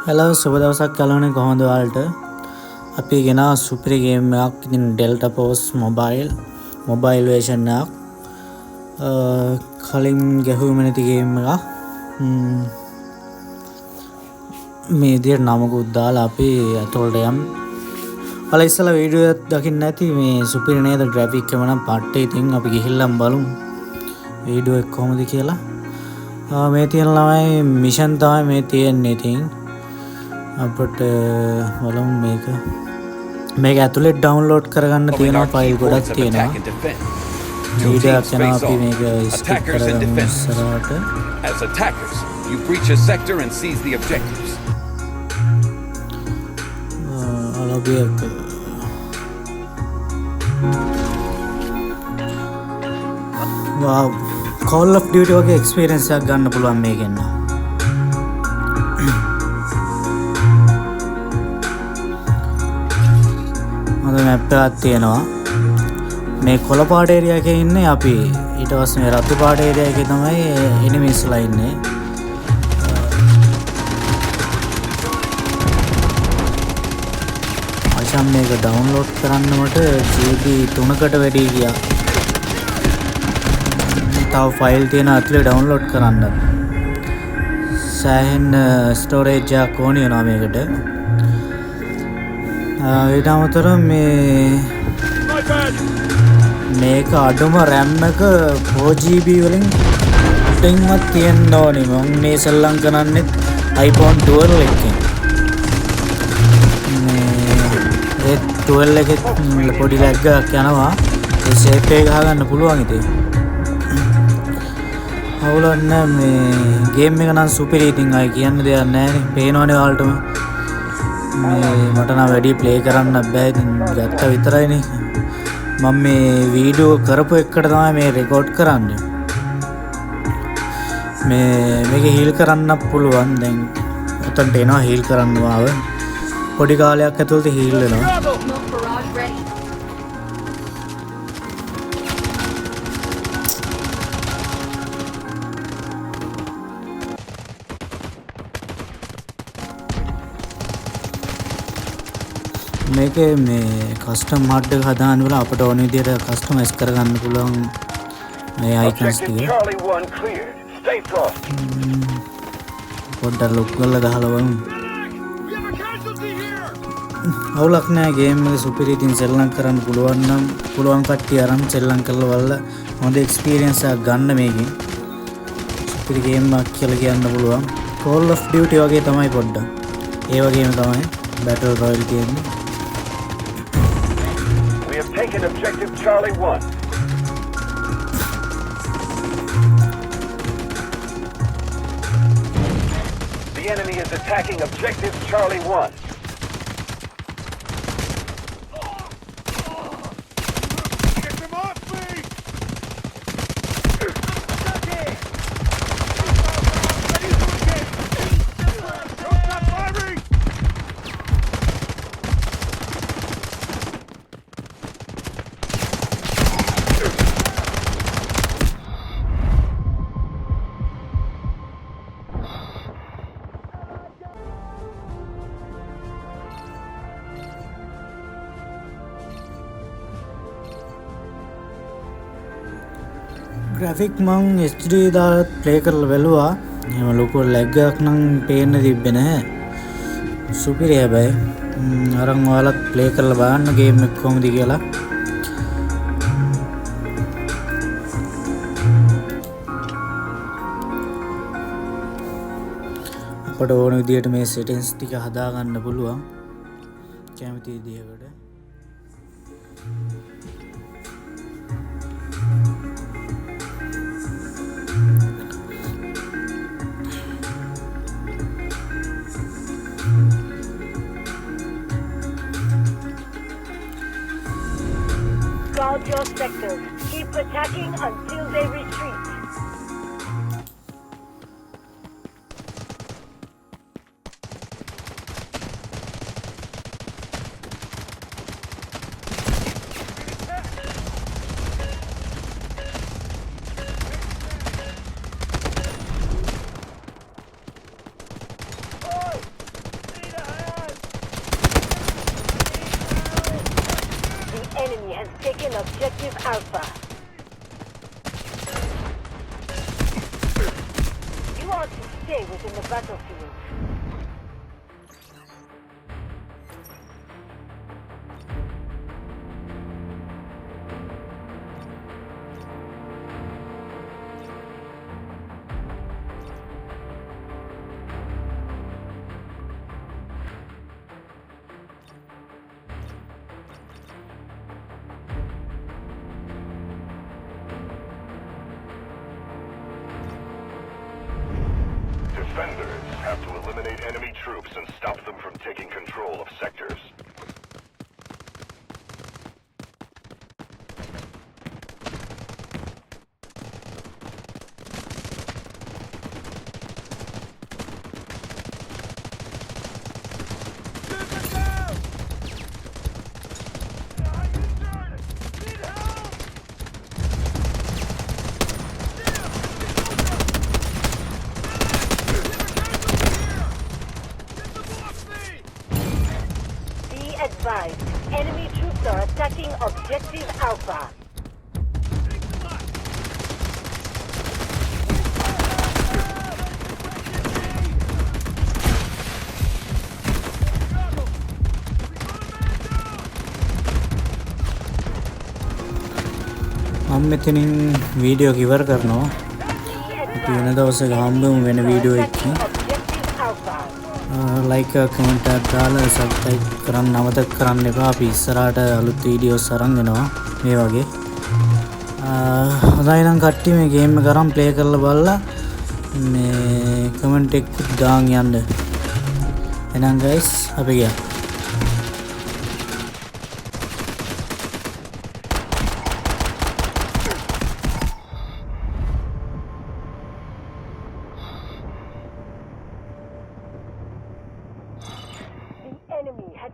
hello සුබ දවසක් යාළුවනේ කොහොමද ඔයාලට අපි ගෙන සුපිරි ගේම් එකක් ඉතින් ඩෙල්ටා පෝස් මොබයිල් version එකක් කලින් ගැහුවෙම නැති ගේම් එකක් මේ විදිහට නමකුත් දාලා අපි අතොල්ට යමු ඔයාලා ඉස්සලා වීඩියෝ එකක් දකින්න නැති මේ සුපිරි නේද ග්‍රැෆික් එක නම් පට්ටේ ඉතින් අපි ගිහිල්ලා බලමු වීඩියෝ එක කොහොමද කියලා මේ තියෙන ළමයි මිෂන් තමයි මේ තියෙන්නේ ඉතින් අපිට බලමු මේක ඇතුලේ ඩවුන්ලෝඩ් කරගන්න තියෙන ෆයිල් ගොඩක් තියෙනවා වීඩියෝ එක යනවා අපි මේක ස්කිප් කරගමු ඉස්සරහට as attackers you breach a sector and seize the objectives අලබියක wow Call of Duty වගේ එක්ස්පීරියන්ස් එකක් ගන්න පුළුවන් මේකෙන් මම මැප් එකක් තියෙනවා මේ කොළ පාට ඒරියා එකේ ඉන්නේ අපි ඊට පස්සේ මේ රතු පාට ඒරියා එකේ තමයි එනිමීස්ලා ඉන්නේ අයිෂම් මේක ඩවුන්ලෝඩ් කරන්න මට GB 3කට වැඩි ගියා තව ෆයිල් තියෙන ඇතුලේ ඩවුන්ලෝඩ් කරන්න සෑහෙන ස්ටෝරේජ් එකක් ඕනේ වෙනවා මේකට ඊට අමතරව මේක අඩුම RAM එක 4GB වලින් උඩින්වත් තියෙන්න ඕනේ මම මේ සෙල්ලම් කරන්නේ iPhone 12 එකකින් මේ 12 එකේ පොඩි ලැග් එකක් යනවා ඒ ෂේප් එක ගහගන්න පුළුවන් ඉතින් අවුලක් නැහැ මේ ගේම් එක නම් සුපිරි ඉතින් අය කියන්න දෙයක් නැහැ නේ පේනවනේ ඔයාලටම මේ මට නම් වැඩි ප්ලේ කරන්න බෑ ඉතින් ගත්ත විතරයිනේ මම මේ වීඩියෝ කරපු එකට තමයි මේ රෙකෝඩ් කරන්නේ මේක හීල් කරන්න පුළුවන් දැන් උතන්ට එනවා හීල් කරන්න ආව පොඩි කාලයක් ඇතුළත හීල් වෙනවා මේකේ මේ කස්ටම් හඩ් එක හදාන්න වෙලා අපිට ඕන විදිහට කස්ටමයිස් කරගන්න පුළුවන් මේ අයිකන්ස් ටික පොඩ්ඩක් ලොක් කරලා ගහලා බලමු අවුලක් නෑ ගේම් එක සුපිරි ඉතින් සෙල්ලම් කරන්න පුළුවන් නම් පුළුවන් කට්ටිය අරන් සෙල්ලම් කරලා බලලා හොඳ එක්ස්පීරියන්ස් එකක් ගන්න මේකෙන් සුපිරි ගේම් එකක් කියලා කියන්න පුළුවන් Call of Duty වගේ තමයි පොඩ්ඩක් ඒ වගේම තමයි Battle Royale තියෙන්නේ taken objective Charlie 1 the enemy is attacking objective Charlie 1 graphic මං HD දාලා ප්ලේ කරලා බැලුවා එහෙම ලොකු ලැග් එකක් නම් පේන්න තිබ්බේ නැහැ සුපිරි හැබැයි අරන් ඔයාලත් ප්ලේ කරලා බලන්න ගේම් එක කොහොමද කියලා අපට ඕන විදිහට මේ සෙටින්ස් ටික හදා ගන්න පුළුවන් කැමති විදිහකට Guard your sectors. Keep attacking until they retreat. stay within the battlefield. Defenders have to eliminate enemy troops and stop them from taking control of sectors. Be advised, enemy troops are attacking Objective Alpha. මම මෙතනින් video ඉවර කරනවා. අපි වෙන දවසක හම්බෙමු වෙන video එකකින්. Objective Alpha. Like comment එකක් දාලා සබ්ස්ක්‍රයිබ් කරන්න අමතක කරන්න එපා. අපි ඉස්සරහට අලුත් වීඩියෝස් අරන් එනවා මේ වගේ. හොඳයි නම් කට්ටිය මේ ගේම් එක අරන් ප්ලේ කරලා බලලා මේ කමෙන්ට් එක දාන් යන්න. එහෙනම් ගයිස් අපි ගියා. The enemy had